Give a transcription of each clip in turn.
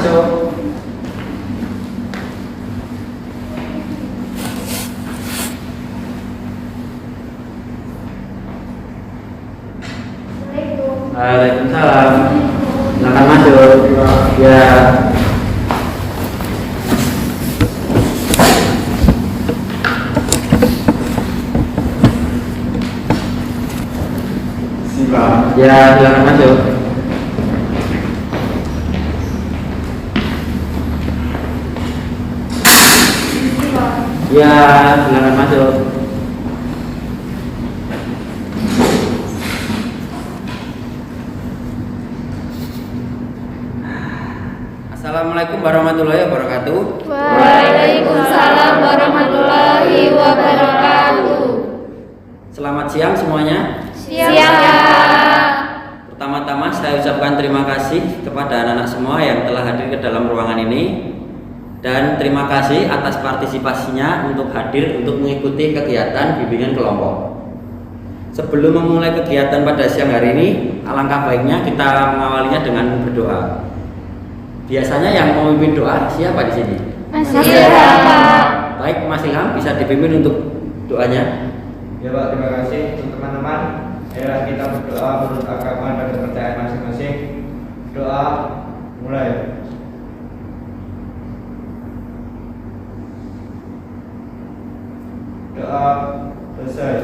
masuk. Waalaikumsalam. Silakan masuk. Ya. Ya, silakan masuk. Ya, silakan masuk. Assalamualaikum warahmatullahi wabarakatuh. Waalaikumsalam warahmatullahi wabarakatuh. Selamat siang semuanya. Siang. Pertama-tama saya ucapkan terima kasih kepada anak-anak semua yang telah hadir ke dalam ruangan ini. Dan terima kasih atas partisipasinya untuk hadir untuk mengikuti kegiatan bimbingan kelompok. Sebelum memulai kegiatan pada siang hari ini, alangkah baiknya kita mengawalinya dengan berdoa. Biasanya yang memimpin doa siapa di sini? Mas Ilham. Baik, Mas Ilham bisa dipimpin untuk doanya. Ya Pak, terima kasih untuk teman-teman. Ayolah kita berdoa menurut agama dan kepercayaan masing-masing. Doa mulai. Doa selesai.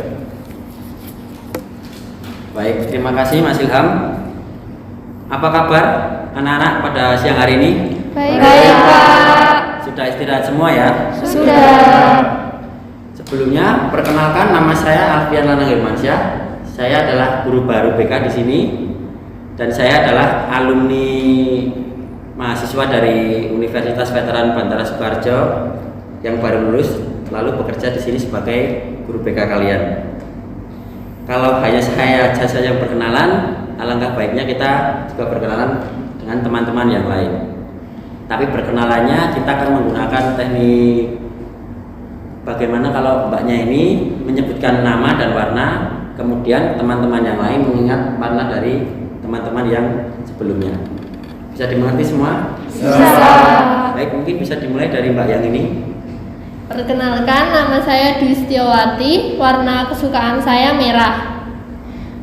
Baik, terima kasih Mas Ilham. Apa kabar anak-anak pada siang hari ini? Baik, Pak. Sudah istirahat semua ya? Sudah. Sebelumnya, perkenalkan nama saya Alfian Lanang Hermansyah. Saya adalah guru baru BK di sini dan saya adalah alumni mahasiswa dari Universitas Veteran Bantara Sukoharjo yang baru lulus lalu bekerja di sini sebagai guru BK kalian. Kalau hanya saya saja yang berkenalan, alangkah baiknya kita juga berkenalan dengan teman-teman yang lain. Tapi perkenalannya kita akan menggunakan teknik bagaimana kalau mbaknya ini menyebutkan nama dan warna, kemudian teman-teman yang lain mengingat warna dari teman-teman yang sebelumnya. Bisa dimengerti semua? Bisa. Baik, mungkin bisa dimulai dari mbak yang ini. Perkenalkan, nama saya Dwi Setiawati, warna kesukaan saya merah.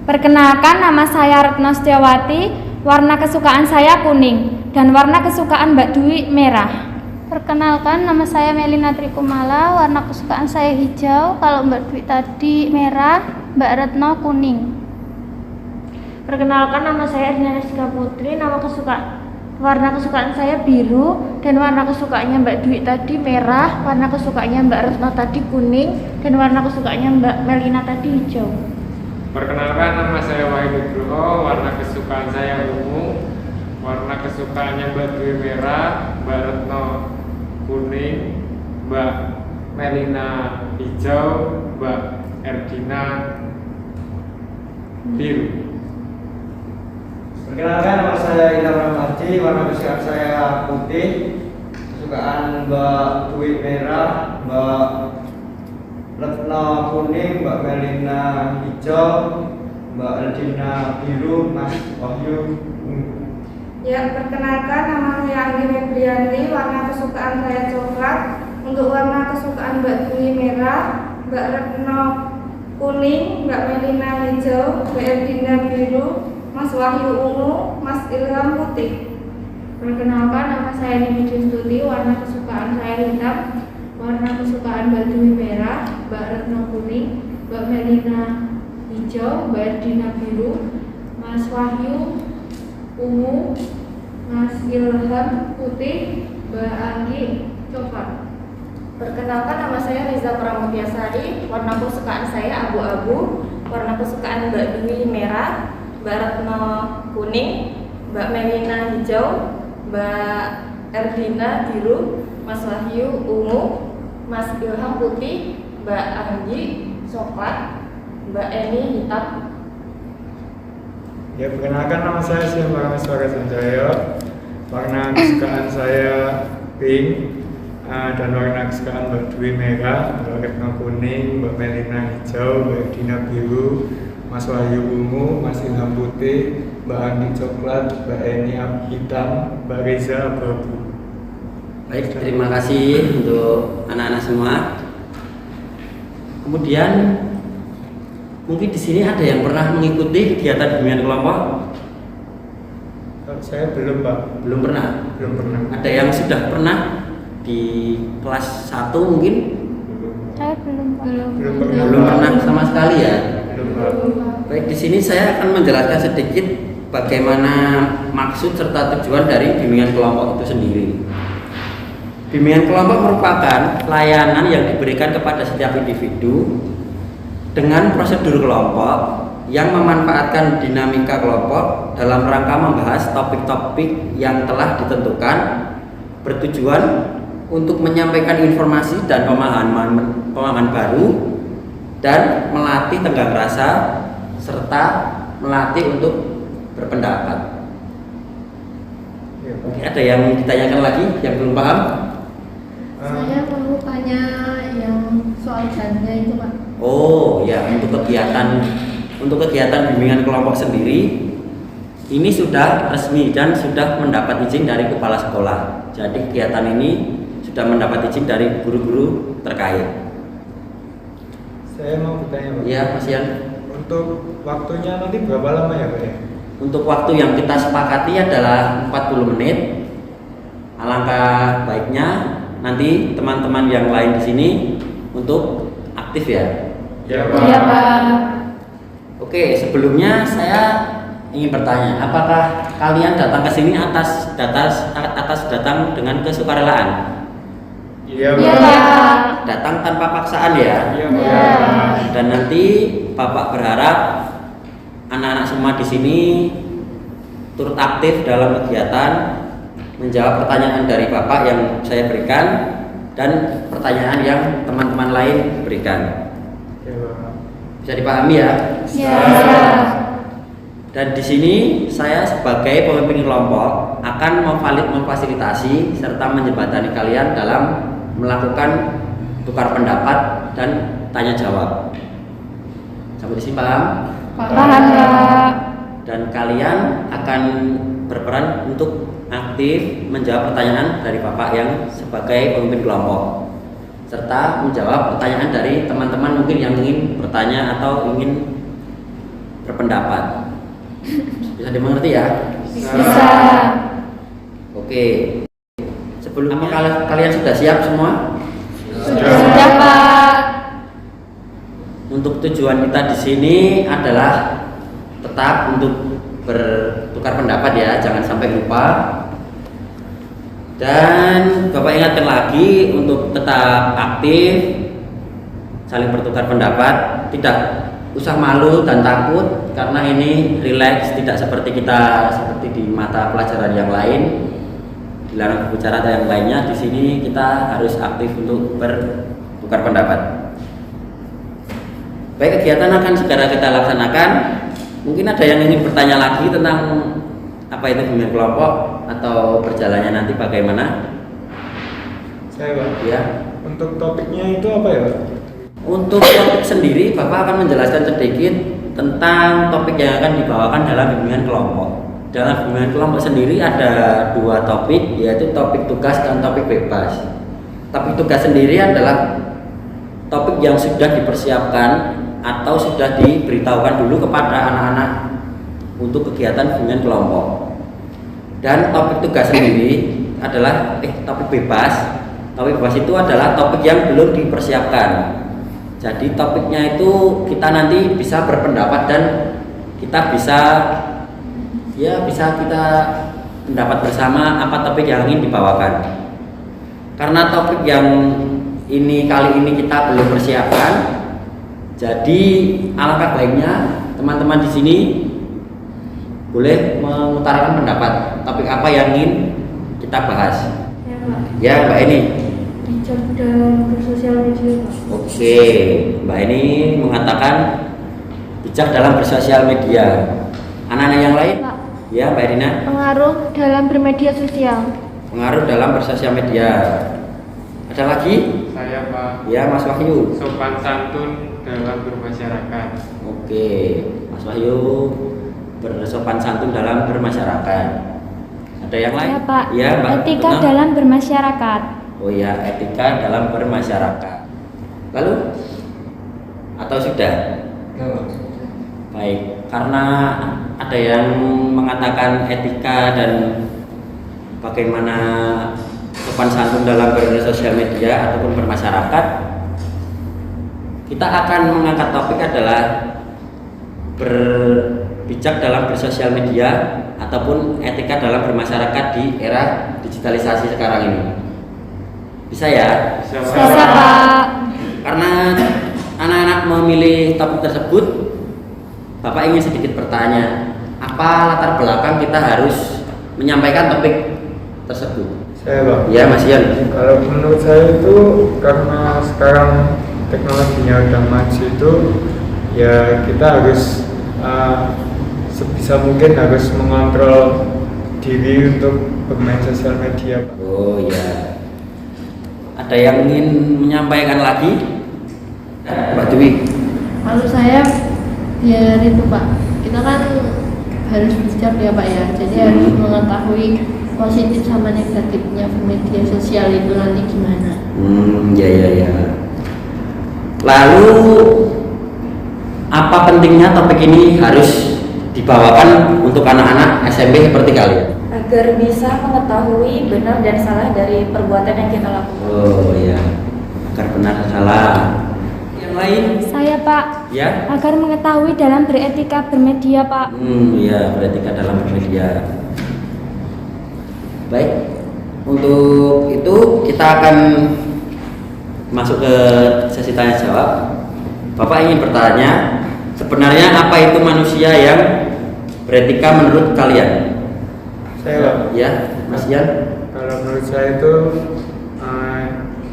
Perkenalkan, nama saya Retno Setiawati, warna kesukaan saya kuning dan warna kesukaan Mbak Dwi merah. Perkenalkan, nama saya Melina Trikumala, warna kesukaan saya hijau, kalau Mbak Dwi tadi merah, Mbak Retno kuning. Perkenalkan, nama saya Erina Rizka Putri, warna kesukaan saya biru dan warna kesukaannya Mbak Dwi tadi merah, warna kesukaannya Mbak Retno tadi kuning dan warna kesukaannya Mbak Melina tadi hijau. Perkenalkan, nama saya Wahid Nugroho, warna kesukaan saya ungu, warna kesukaannya Mbak Dwi merah, Mbak Retno kuning, Mbak Melina hijau, Mbak Erdina biru. Perkenalkan, nama saya Ilham Rahmadi, warna kesukaan saya putih, kesukaan Mbak Dwi merah, Mbak Retno kuning, Mbak Melina hijau, Mbak Erdina biru, Mas Wahyu ungu. Ya, perkenalkan, nama saya Anggi Febrianti, warna kesukaan saya coklat. Untuk warna kesukaan Mbak Dwi merah, Mbak Retno kuning, Mbak Melina hijau, Mbak Erdina biru, Mas Wahyu ungu, Mas Ilham putih. Perkenalkan, nama saya Nini Justuti, warna kesukaan saya hitam, warna kesukaan Mbak Dwi merah, Mbak Retno kuning, Mbak Melina hijau, Mbak Erdina biru, Mas Wahyu ungu, Mas Ilham putih, Mbak Anggi coklat. Perkenalkan, nama saya Riza Pramutyasari, warna kesukaan saya abu-abu, warna kesukaan Mbak Dwi merah, Mbak Retno kuning, Mbak Melina hijau, Mbak Erdina biru, Mas Wahyu ungu, Mas Ilham putih, Mbak Anggi coklat, Mbak Eni hitam. Ya, perkenalkan, nama saya Siambarang Suara Sanjaya, warna kesukaan saya pink, dan warna kesukaan Mbak Dwi merah, Mbak Retno kuning, Mbak Melina hijau, Mbak Dina biru, Mas Wahyu ungu, Mas Ilham putih, Mbak Andi coklat, Mbak Eni hitam, Mbak Reza abu-abu. Baik, terima kasih untuk anak-anak semua. Kemudian mungkin di sini ada yang pernah mengikuti kegiatan bimbingan kelompok? Saya belum, Pak. Belum pernah. Belum pernah. Ada yang sudah pernah di kelas 1 mungkin? Saya belum, Pak. Belum pernah. Belum pernah sama sekali ya. Belum, Pak. Baik, di sini saya akan menjelaskan sedikit bagaimana maksud serta tujuan dari bimbingan kelompok itu sendiri. Bimbingan kelompok merupakan pelayanan yang diberikan kepada setiap individu dengan prosedur kelompok yang memanfaatkan dinamika kelompok dalam rangka membahas topik-topik yang telah ditentukan, bertujuan untuk menyampaikan informasi dan pemahaman baru dan melatih tenggang rasa serta melatih untuk berpendapat. Oke, ada yang ditanyakan lagi yang belum paham? Saya mau tanya yang soal jamnya itu, Pak. Oh ya, untuk kegiatan bimbingan kelompok sendiri ini sudah resmi dan sudah mendapat izin dari kepala sekolah. Jadi kegiatan ini sudah mendapat izin dari guru-guru terkait. Saya mau bertanya, Pak. Ya, Mas Ian. Untuk waktunya nanti berapa lama ya, Pak ya? Untuk waktu yang kita sepakati adalah 40 menit. Alangkah baiknya nanti teman-teman yang lain di sini untuk aktif ya. Ya, Pak. Iya, Pak. Oke, sebelumnya saya ingin bertanya, apakah kalian datang ke sini atas datang dengan kesukarelaan? Iya, Iya, Pak. Pak. Datang tanpa paksaan ya. Iya, Iya. Pak. Dan nanti Bapak berharap anak-anak semua di sini turut aktif dalam kegiatan, menjawab pertanyaan dari Bapak yang saya berikan dan pertanyaan yang teman-teman lain berikan. Iya, Pak. Bisa dipahami ya? Iya. Dan di sini saya sebagai pemimpin kelompok akan memfasilitasi serta menjembatani kalian dalam melakukan tukar pendapat dan tanya jawab. Sampai di sini paham? Paham, Pak. Dan kalian akan berperan untuk aktif menjawab pertanyaan dari Bapak yang sebagai pemimpin kelompok, serta menjawab pertanyaan dari teman-teman mungkin yang ingin bertanya atau ingin berpendapat. Bisa dimengerti ya? Bisa. Oke. Sebelumnya kalian sudah siap semua? Sudah, Pak. Untuk tujuan kita di sini adalah tetap untuk bertukar pendapat ya, jangan sampai lupa. Dan Bapak ingatkan lagi untuk tetap aktif, saling bertukar pendapat, tidak usah malu dan takut karena ini rileks, tidak seperti di mata pelajaran yang lain, dilarang berbicara atau yang lainnya. Di sini kita harus aktif untuk bertukar pendapat. Baik, kegiatan akan segera kita laksanakan. Mungkin ada yang ingin bertanya lagi tentang apa itu bimbingan kelompok atau perjalanannya nanti bagaimana? Saya, Pak. Ya. Untuk topiknya itu apa ya, Pak? Untuk topik sendiri, Bapak akan menjelaskan sedikit tentang topik yang akan dibawakan dalam bimbingan kelompok. Dalam bimbingan kelompok sendiri ada 2 topik, yaitu topik tugas dan topik bebas. Topik tugas sendiri adalah topik yang sudah dipersiapkan atau sudah diberitahukan dulu kepada anak-anak untuk kegiatan bimbingan kelompok. Dan topik tugas sendiri adalah topik bebas. Topik bebas itu adalah topik yang belum dipersiapkan. Jadi topiknya itu kita nanti bisa berpendapat dan kita bisa kita pendapat bersama apa topik yang ingin dibawakan. Karena topik yang kali ini kita belum persiapkan, jadi alangkah baiknya teman-teman di sini boleh mengutarakan pendapat topik apa yang ingin kita bahas. Ya, Pak. Ya, Mbak Eni. Bijak dalam bersosial media, Pak. Oke, Mbak Eni mengatakan bijak dalam bersosial media. Anak-anak yang lain? Pak. Ya, Mbak Erina. Pengaruh dalam bermedia sosial. Pengaruh dalam bersosial media. Ada lagi? Saya, Pak. Ya, Mas Wahyu. Sopan santun dalam bermasyarakat. Oke. Mas Wahyu bersopan santun dalam bermasyarakat. Ada yang lain? Ya Pak, Ya, Mbak. etika Retno? dalam bermasyarakat. Oh ya, etika dalam bermasyarakat. Lalu atau sudah? Baik, karena ada yang mengatakan etika dan bagaimana sopan santun dalam bersosial media ataupun bermasyarakat, kita akan mengangkat topik adalah berbijak dalam bersosial media ataupun etika dalam bermasyarakat di era digitalisasi sekarang ini. Bisa ya? Bisa Pak. Karena anak-anak memilih topik tersebut, Bapak ingin sedikit bertanya, apa latar belakang kita harus menyampaikan topik tersebut? Saya Pak. Ya, Mas Ian. Kalau menurut saya itu karena sekarang teknologinya udah maju itu, ya kita harus sebisa mungkin harus mengontrol diri untuk bermain sosial media, Pak. Oh ya. Ada yang ingin menyampaikan lagi? Mbak Dwi. Kalau saya biar itu Pak, kita kan harus bijak ya Pak ya, jadi harus mengetahui positif sama negatifnya media sosial itu nanti gimana. Ya. Lalu apa pentingnya topik ini harus dibawakan untuk anak-anak SMP seperti kalian? Agar bisa mengetahui benar dan salah dari perbuatan yang kita lakukan. Oh ya, agar benar dan salah. Yang lain? Saya Pak, Ya. agar mengetahui dalam beretika bermedia Pak. Ya, beretika dalam bermedia. Baik, untuk itu kita akan masuk ke sesi tanya jawab. Bapak ingin bertanya, sebenarnya apa itu manusia yang beretika menurut kalian? Saya Pak. Ya, Mas Ian. Kalau menurut saya itu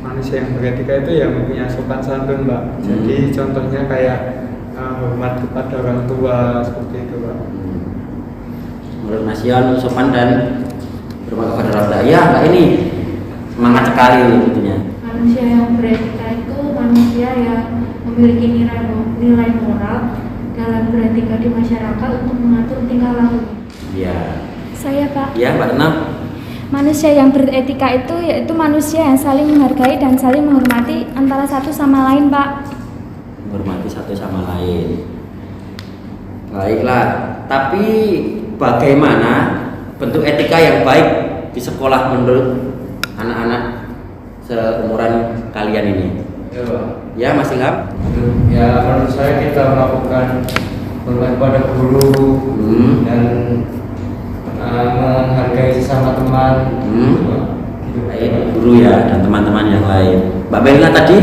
manusia yang beretika itu yang mempunyai sopan santun, Pak. Jadi contohnya kayak hormat kepada orang tua seperti itu, Pak. Menurut Mas Ian sopan dan hormat kepada orang tua. Ya, Mbak ini semangat sekali tentunya. Manusia yang beretika itu manusia yang memiliki nilai moral dalam beretika di masyarakat untuk mengatur tingkah lakunya. Ya. Saya Pak, Ya, Mbak Retno. manusia yang beretika itu yaitu manusia yang saling menghargai dan saling menghormati antara satu sama lain Pak. Menghormati satu sama lain. Baiklah, tapi bagaimana bentuk etika yang baik di sekolah menurut anak-anak seumuran kalian ini? Ya, Pak. Ya, Mas Ilham. Ya, menurut saya kita melakukan hormat pada guru dan menghargai sesama teman. Gitu. Baik, guru ya dan teman-teman yang lain. Mbak Belina tadi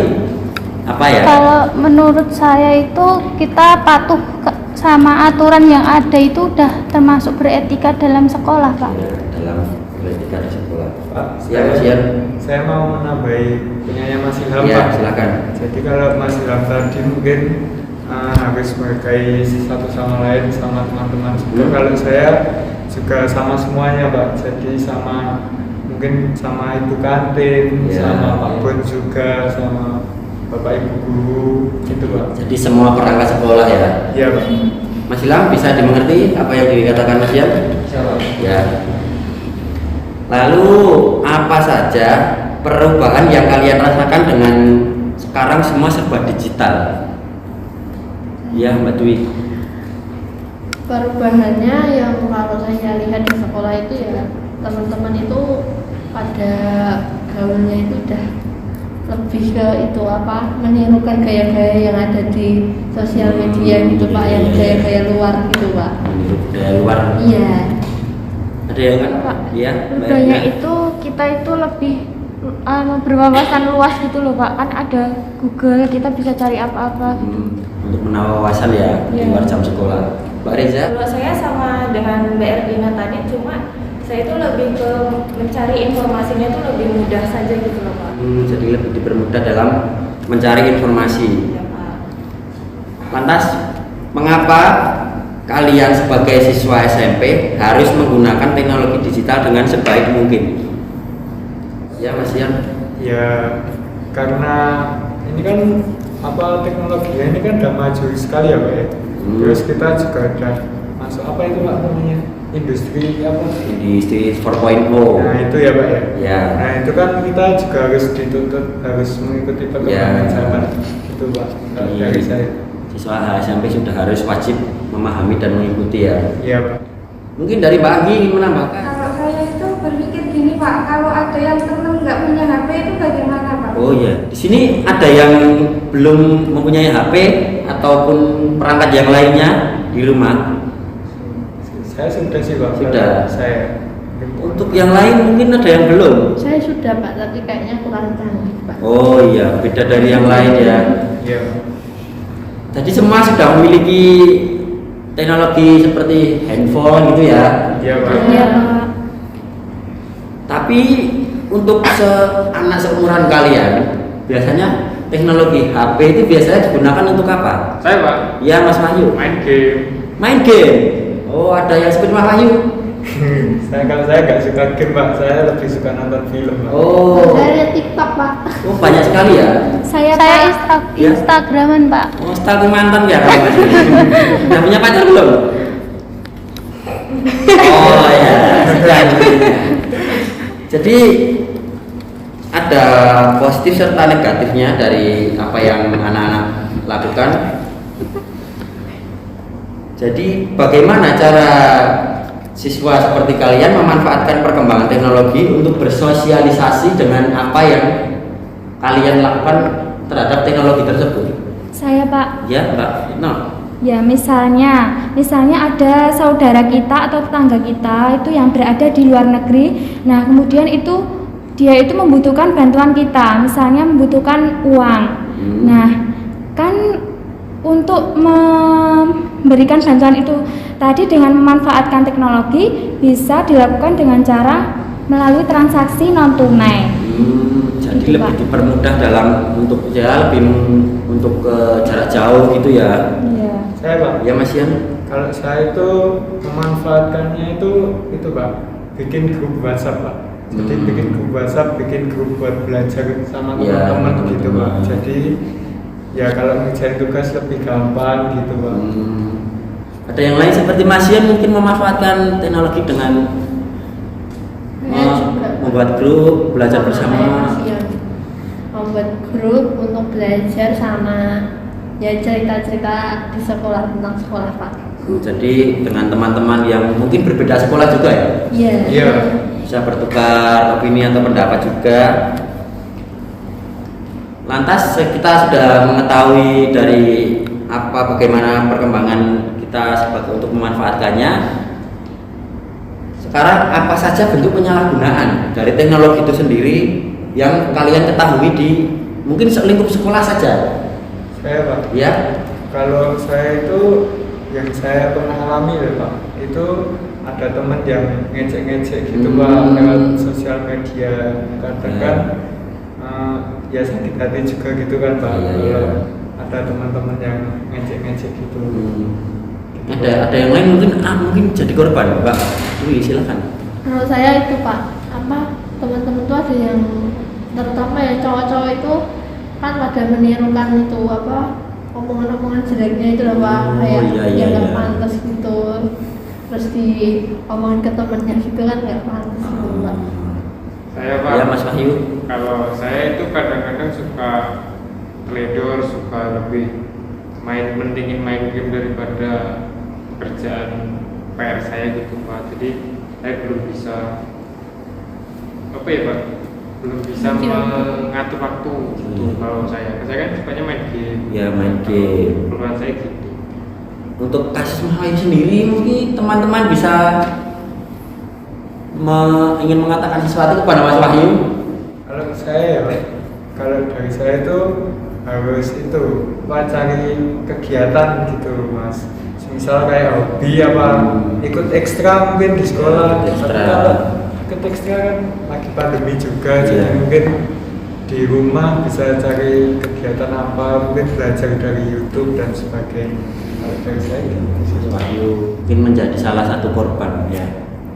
apa ya? Kalau menurut saya itu kita patuh sama aturan yang ada itu udah termasuk beretika dalam sekolah Pak. Ya, dalam beretika di sekolah. Pak, Ya, Mas Ian. saya mau menambahi punyanya Mas Ilham, Ya, Pak. silakan. Jadi kalau Mas Ilham tadi mungkin harus menghargai satu sama lain sama teman-teman juga. Kalau saya juga sama semuanya, Pak. Jadi sama mungkin sama ibu kantin, Ya, sama Pak ya. Bon juga, sama Bapak Ibu guru, gitu Pak. Jadi semua perangkat sekolah ya. Iya Pak. Mas Ilham bisa dimengerti apa yang dikatakan Mas Ian? Siapa? Ya. Lalu apa saja perubahan yang kalian rasakan dengan sekarang semua serba digital? Ya, Mbak Dwi. Perubahannya yang kalau saya lihat di sekolah itu ya teman-teman itu pada gaulnya itu udah lebih ke itu apa menirukan gaya-gaya yang ada di sosial media gitu Pak, yang gaya-gaya luar gitu Pak. Menurut budaya luar. Iya. Ada yang kan? Pak, Iya, Mbak budaya Ina. itu kita itu lebih berwawasan luas gitu loh Pak. Kan ada Google, kita bisa cari apa-apa gitu. Untuk menambah wawasan ya di Iya. luar jam sekolah. Mbak Reza. Kalau saya sama dengan Mbak Erdina tadi, cuma saya itu lebih ke mencari informasinya itu lebih mudah saja gitu loh Pak. Jadi lebih dipermudah dalam mencari informasi. Ya, Pak. Lantas, mengapa kalian sebagai siswa SMP harus menggunakan teknologi digital dengan sebaik mungkin? Ya, Mas Ian. Ya karena ini kan teknologi ini kan udah maju sekali ya Pak ya. Terus kita juga udah masuk apa itu Pak namanya? Industri apa? Industri 4.0. Nah itu ya Pak ya. Ya. Nah itu kan kita juga harus dituntut harus mengikuti perkembangan Ya. zaman itu Pak. Kalau dari saya. Siswa SMP sudah harus wajib memahami dan mengikuti ya. Iya Pak. Mungkin dari Pak Anggi ingin menambahkan. Kalau saya itu berpikir gini Pak, kalau ada yang teman nggak punya HP itu bagaimana Pak? Oh iya, di sini ada yang belum mempunyai HP ataupun perangkat yang lainnya di rumah. Saya sudah sih Pak. Sudah. Saya. Untuk yang lain mungkin ada yang belum. Saya sudah Pak, tapi kayaknya kurang canggih Pak. Oh iya, beda dari yang lain ya. Iya. Jadi semua sudah memiliki teknologi seperti handphone gitu ya. Iya Pak. Iya Pak. Tapi untuk anak seumuran kalian, biasanya teknologi HP itu biasanya digunakan untuk apa? Saya Pak. Ya Mas Wahyu. Main game. Main game. Oh ada yang seperti Mas Wahyu. Kalau saya nggak suka game Pak, saya lebih suka nonton film Pak. Oh. Saya lihat TikTok Pak. Oh banyak sekali ya. Saya Ya. Instagraman Pak. Oh stalking mantan ya kamu Mas. Udah punya pacar belum? Oh ya. Jadi ada positif serta negatifnya dari apa yang anak-anak lakukan. Jadi bagaimana cara siswa seperti kalian memanfaatkan perkembangan teknologi untuk bersosialisasi dengan apa yang kalian lakukan terhadap teknologi tersebut? Saya Pak. Ya, Mbak. No. Ya misalnya ada saudara kita atau tetangga kita itu yang berada di luar negeri. Nah kemudian dia itu membutuhkan bantuan kita, misalnya membutuhkan uang. Nah kan untuk memberikan bantuan itu tadi dengan memanfaatkan teknologi bisa dilakukan dengan cara melalui transaksi non tunai. Jadi Gitu, lebih Pak. dipermudah dalam untuk lebih untuk ke jarak jauh gitu ya. Iya. Saya Pak. Ya Mas Yan. Kalau saya itu memanfaatkannya itu Pak, bikin grup WhatsApp Pak. Jadi bikin grup WhatsApp, bikin grup buat belajar sama Ya, teman-teman gitu Pak. teman-teman. Jadi ya kalau ngerjain tugas lebih gampang gitu Pak. Ada yang lain seperti Mas Yan mungkin memanfaatkan teknologi dengan Saya juga Pak. membuat grup belajar bersama. Saya masih yang membuat grup untuk belajar sama ya cerita-cerita di sekolah tentang sekolah Pak. Jadi dengan teman-teman yang mungkin berbeda sekolah juga ya. Iya. Iya. Bisa bertukar opini atau pendapat juga. Lantas kita sudah mengetahui dari bagaimana perkembangan kita sebagai untuk memanfaatkannya. Sekarang apa saja bentuk penyalahgunaan dari teknologi itu sendiri yang kalian ketahui di mungkin lingkup sekolah saja? Saya Pak. Ya. Kalau saya itu yang saya pernah alami ya Pak, itu ada teman yang ngecek-ngecek gitu Pak lewat sosial media. Kadang kan ya sakit hati juga gitu kan Pak. Iya. Kalau ada teman-teman yang ngecek-ngecek gitu. Ada yang lain mungkin jadi korban, Pak. Dwi silakan. Menurut saya itu Pak, teman-teman tuh ada yang terutama ya cowok-cowok itu kan pada menirukan itu omongan-omongan jeleknya itu loh Pak, kayak yang nggak pantas gitu, terus diomongin ke temennya gitu kan nggak pantas gitu Pak. Saya Pak. Ya Mas Wahyu. Kalau saya itu kadang-kadang suka teledor, suka lebih mendingin main game daripada kerjaan PR saya gitu Pak. Jadi saya belum bisa belum bisa mengatur waktu gitu. Kalau saya kan sukanya main game. Ya main game. Keluhan saya gitu. Untuk kasus Mas Wahyu sendiri mungkin teman-teman bisa ingin mengatakan sesuatu kepada Mas Wahyu. Kalau saya kalau dari saya itu harus cari kegiatan gitu Mas. Misal kayak hobi ikut ekstra mungkin di sekolah. Ekstra. Kalau ikut ekstra kan lagi pandemi juga, jadi mungkin di rumah bisa cari kegiatan mungkin belajar dari YouTube dan sebagainya. Kalau dari saya gitu. Wahyu mungkin menjadi salah satu korban ya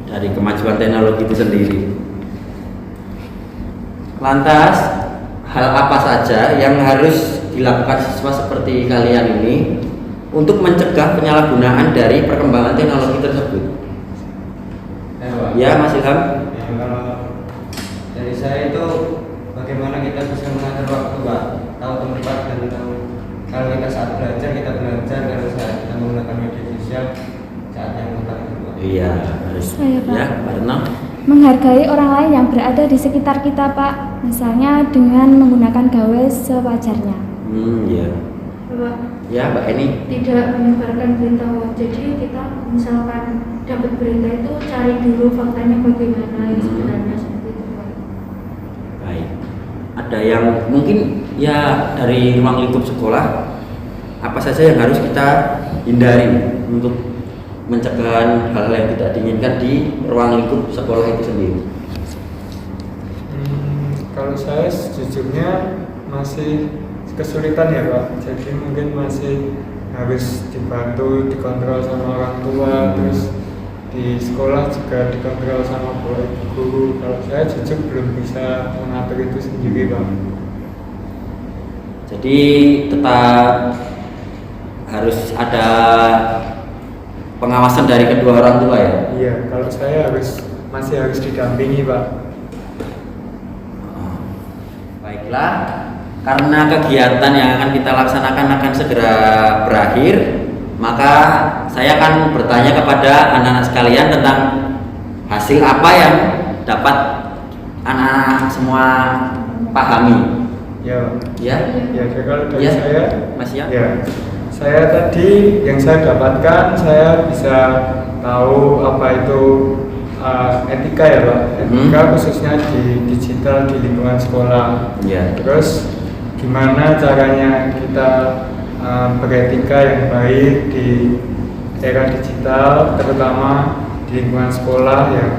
dari kemajuan teknologi itu sendiri. Lantas hal apa saja yang harus dilakukan siswa seperti kalian ini untuk mencegah penyalahgunaan dari perkembangan teknologi tersebut. Pak. Ya, Mas Ilham. Ya, kalau dari saya itu bagaimana kita bisa mengatur waktu, Pak, tahu tempat dan tahu kalau kita saat belajar kita belajar, kalau saat kita menggunakan media sosial saat yang tepat itu, Pak. Iya, harus. Saya, Pak. Ya, Pak Retno. Menghargai orang lain yang berada di sekitar kita, Pak. Misalnya dengan menggunakan gawe sewajarnya. Iya. Bapak, Ya, Mbak Eni. tidak menyebarkan berita hoax. Jadi kita misalkan dapat berita itu cari dulu faktanya bagaimana yang sebenarnya seperti itu, Pak. Baik. Ada yang mungkin ya dari ruang lingkup sekolah apa saja yang harus kita hindari untuk mencegah hal-hal yang tidak diinginkan di ruang lingkup sekolah itu sendiri. Kalau saya sejujurnya masih kesulitan ya Pak, jadi mungkin masih harus dibantu, dikontrol sama orang tua, terus di sekolah juga dikontrol sama guru. Kalau saya jujur belum bisa mengatur itu sendiri Pak. Jadi tetap harus ada pengawasan dari kedua orang tua ya. Iya, kalau saya masih harus didampingi Pak. Baiklah, karena kegiatan yang akan kita laksanakan akan segera berakhir, maka saya akan bertanya kepada anak-anak sekalian tentang hasil apa yang dapat anak-anak semua pahami. Ya, Ya, ya kalau dari ya, saya, Mas ya. ya, saya tadi yang saya dapatkan, saya bisa tahu apa itu etika ya Pak, etika khususnya di digital di lingkungan sekolah. Ya. Terus gimana caranya kita beretika yang baik di era digital, terutama di lingkungan sekolah yang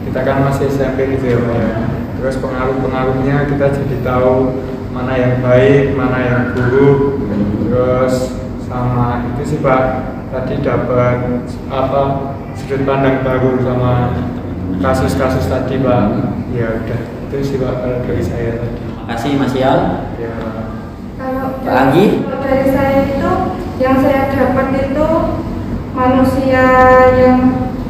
kita kan masih SMP gitu ya Pak ya. Terus pengaruh-pengaruhnya kita jadi tahu mana yang baik, mana yang buruk. Terus sama itu sih Pak, tadi dapat sudut pandang baru sama kasus-kasus tadi Pak. Ya udah itu sih Pak kalau dari saya tadi. Terima kasih Mas Ian. Ya. Kalau Pak Anggi? dari saya itu yang saya dapat itu manusia yang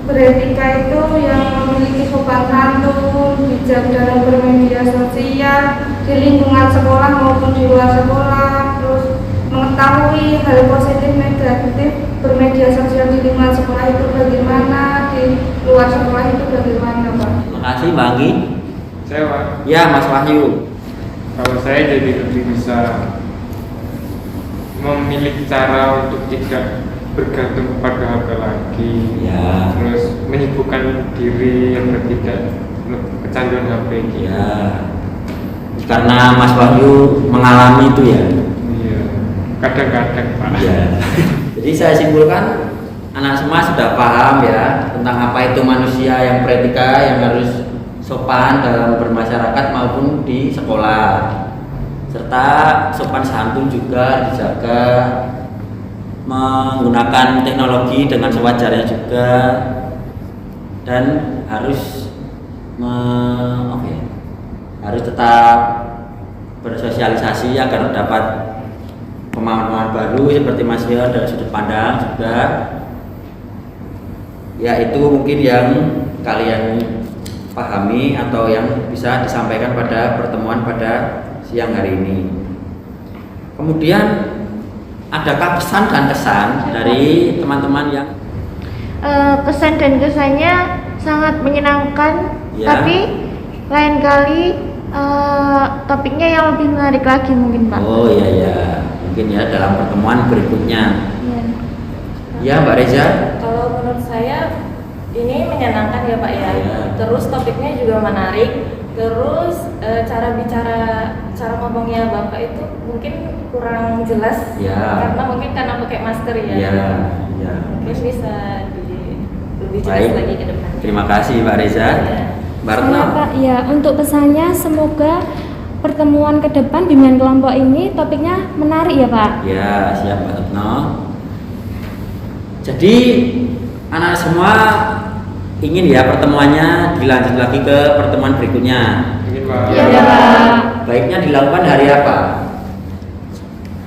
beretika itu yang memiliki sopan santun, bijak dalam bermedia sosial di lingkungan sekolah maupun di luar sekolah, terus mengetahui hal positif negatif bermedia sosial di lingkungan sekolah itu bagaimana, di luar sekolah itu bagaimana Pak. Terima kasih Mbak Anggi. Saya Pak, Ya, Mas Wahyu. kalau saya jadi lebih bisa memiliki cara untuk tidak bergantung kepada HP lagi, Ya. terus menyibukkan diri agar tidak kecanduan HP gitu. Ya. Karena Mas Wahyu mengalami itu ya. Iya, kadang-kadang Pak. Ya. Jadi saya simpulkan anak semua sudah paham ya tentang apa itu manusia yang beretika, yang harus sopan dalam bermasyarakat maupun di sekolah, serta sopan santun juga dijaga, menggunakan teknologi dengan sewajarnya juga, dan harus harus tetap bersosialisasi agar dapat pemahaman baru seperti Mas Yon dari sudut pandang juga. Ya, itu mungkin yang kalian pahami atau yang bisa disampaikan pada pertemuan pada siang hari ini. Kemudian adakah pesan dan kesan dari teman-teman yang Kesan dan kesannya sangat menyenangkan, Ya. tapi lain kali topiknya yang lebih menarik lagi mungkin Pak. Oh iya, mungkin ya dalam pertemuan berikutnya. Ya. Ya, Mbak Reza. Kalau menurut saya ini menyenangkan ya Pak ya. Ya. Terus topiknya juga menarik. Terus cara ngomongnya Bapak itu mungkin kurang jelas. Ya. Karena pakai masker ya. Ya. Mungkin bisa lebih jelas Baik. lagi ke depan. Terima kasih Mbak Reza. Ya. Mbak Retno. Saya Pak, ya untuk pesannya semoga pertemuan ke depan bimbingan kelompok ini topiknya menarik ya Pak. Ya, siap Mbak Retno. Jadi anak semua ingin ya pertemuannya dilanjut lagi ke pertemuan berikutnya. Mungkin Pak. Iya Pak. Baiknya dilakukan hari apa?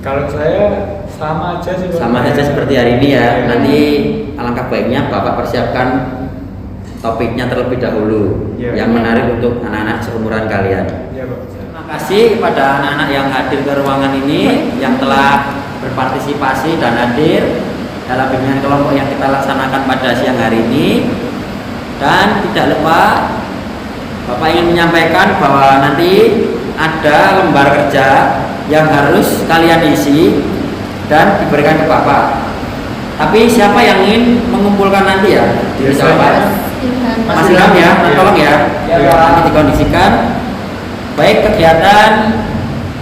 Kalau saya Sama aja sih. Sama saja seperti hari ini ya. Nanti alangkah baiknya Bapak persiapkan topiknya terlebih dahulu Iya. yang menarik untuk anak-anak seumuran kalian. Iya, Pak. Terima kasih kepada anak-anak yang hadir ke ruangan ini, yang telah berpartisipasi dan hadir dalam bimbingan kelompok yang kita laksanakan pada siang hari ini. Dan tidak lupa Bapak ingin menyampaikan bahwa nanti ada lembar kerja yang harus kalian isi dan diberikan ke Bapak. Tapi siapa yang ingin mengumpulkan nanti ya? Diri Bapak. Mas Ilham ya, tolong ya. Nanti dikondisikan. Baik, kegiatan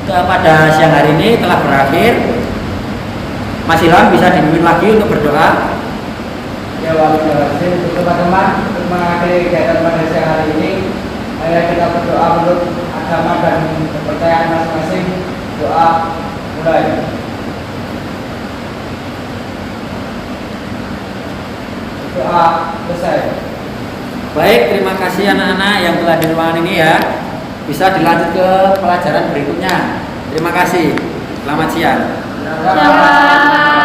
pada siang hari ini telah berakhir. Mas Ilham bisa dipimpin lagi untuk berdoa. Ya, terima kasih untuk teman-teman untuk mengakhiri kegiatan pada siang hari ini. Mari kita berdoa untuk agama dan kepercayaan masing-masing. Doa mulai. Doa selesai. Baik, terima kasih anak-anak yang telah di ruangan ini ya. Bisa dilanjut ke pelajaran berikutnya. Terima kasih. Selamat siang. Selamat.